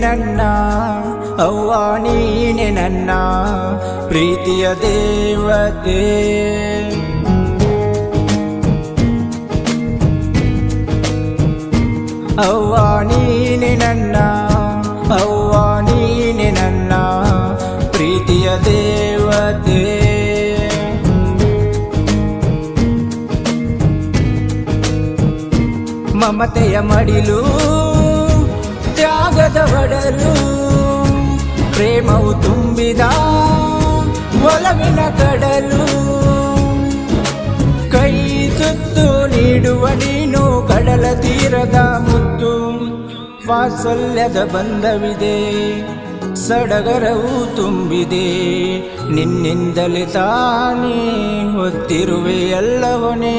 ನನ್ನ ಅವ್ವ ನೀನೆ ನನ್ನ ಪ್ರೀತಿಯ ದೇವತೆ. ಅವ್ವ ನೀನೆ ನನ್ನ ಅವ್ವ ನೀನೆ ನನ್ನ ಪ್ರೀತಿಯ ದೇವತೆ. ಮಮತೆಯ ಮಡಿಲು ತ್ಯಾಗದ ಒಡಲು ಪ್ರೇಮವು ತುಂಬಿದ ಒಲವಿನ ಕಡಲು. ಕೈ ತುತ್ತು ನೀಡುವ ನೀನು ಕಡಲ ತೀರದ ಮುತ್ತು. ವಾತ್ಸಲ್ಯದ ಬಂಧವಿದೆ ಸಡಗರವು ತುಂಬಿದೆ ನಿನ್ನಿಂದಲೇ ತಾನೇ ಹೊತ್ತಿರುವೆ ಎಲ್ಲವನೇ.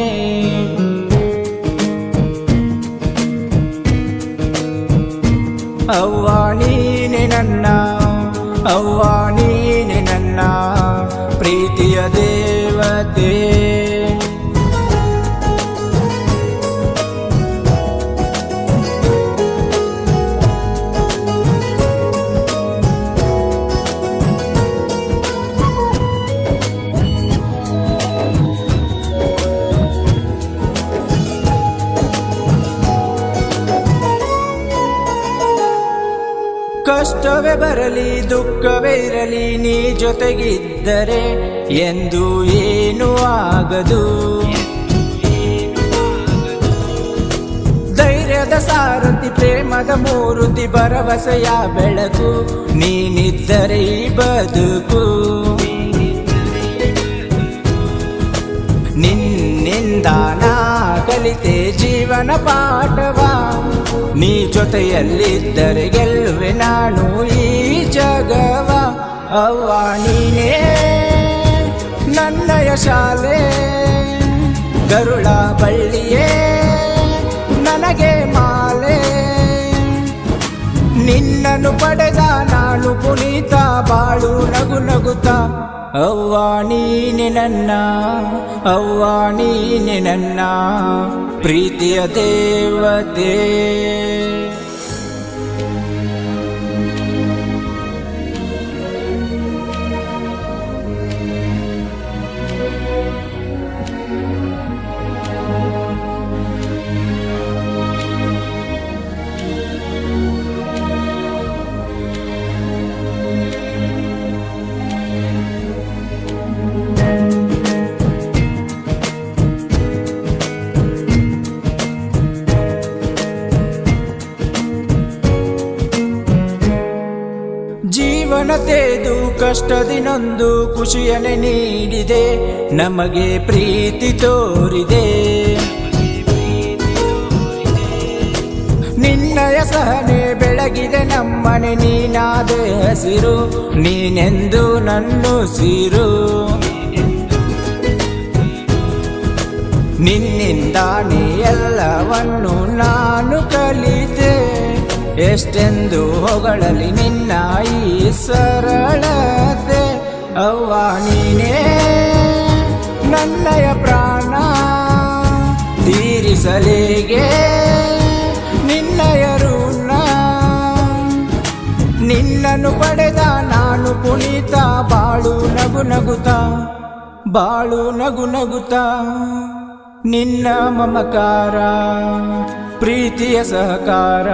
ಅವ್ವ ನೀನೆ ನನ್ನ ಅವ್ವ ನೀನೆ ನನ್ನ ಪ್ರೀತಿಯ ದೇವತೆ. ಕಷ್ಟವೇ ಬರಲಿ ದುಃಖವೇ ಇರಲಿ ನೀ ಜೊತೆಗಿದ್ದರೆ ಎಂದು ಏನೂ ಆಗದು. ಧೈರ್ಯದ ಸಾರಥಿ ಪ್ರೇಮದ ಮೂರುತಿ ಭರವಸೆಯ ಬೆಳಕು ನೀನಿದ್ದರೆ ಈ ಬದುಕು. ನಿನ್ನಿಂದ ನಾ ಕಲಿತೆ ಜೀವನ ಪಾಠವ ನೀ ಜೊತೆಯಲ್ಲಿದ್ದರೆ ಗೆಲ್ಲುವೆ ನಾನು ಈ ಜಗವ. ಅವ್ವ ನೀನೇ ನನ್ನಯ ಶಾಲೆ ಗರುಳ ಬಳ್ಳಿಯೇ ನನಗೆ ಮಾಲೆ. ನಿನ್ನನ್ನು ಪಡೆದ ನಾನು ಪುನೀತ ಬಾಳು ನಗು ನಗುತ್ತ. ಅವ್ವ ನೀನೆ ನನ್ನ ಅವ್ವ ನೀನೆ ನನ್ನ ಪ್ರೀತಿಯ ದೇವತೆ. ಜೀವನ ತೇದು ಕಷ್ಟದಿನೊಂದು ಖುಷಿಯನ್ನೇ ನೀಡಿದೆ ನಮಗೆ ಪ್ರೀತಿ ತೋರಿದೆ. ನಿನ್ನಯ ಸಹನೆ ಬೆಳಗಿದೆ ನಮ್ಮನೆ ನೀನಾದೆ ಹಸಿರು ನೀನೆಂದು ನನ್ನುಸಿರು. ನಿನ್ನಿಂದಾನೇ ಎಲ್ಲವನ್ನು ನಾನು ಕಲಿತೆ ಎಷ್ಟೆಂದು ಹೊಗಳಲಿ ನಿನ್ನ ಈ ಸರಳತೆ. ಅವ್ವ ನೀನೇ ನನ್ನಯ ಪ್ರಾಣ ತೀರಿಸಲೇಗೆ ನಿನ್ನಯ ಋಣ. ನಿನ್ನನ್ನು ಪಡೆದ ನಾನು ಪುನೀತ ಬಾಳು ನಗು ನಗುತ್ತ ಬಾಳು ನಗು ನಗುತ್ತ. ನಿನ್ನ ಮಮಕಾರ ಪ್ರೀತಿಯ ಸಹಕಾರ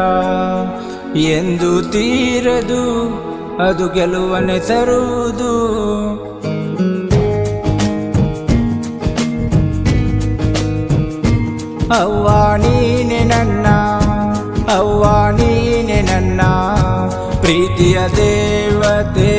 ಎಂದು ತೀರದು ಅದು ಗೆಲುವನೆ ತರುವುದು. ಅವ್ವ ನೀನೆ ನನ್ನ ಅವ್ವ ನೀನೆ ನನ್ನ ಪ್ರೀತಿಯ ದೇವತೆ.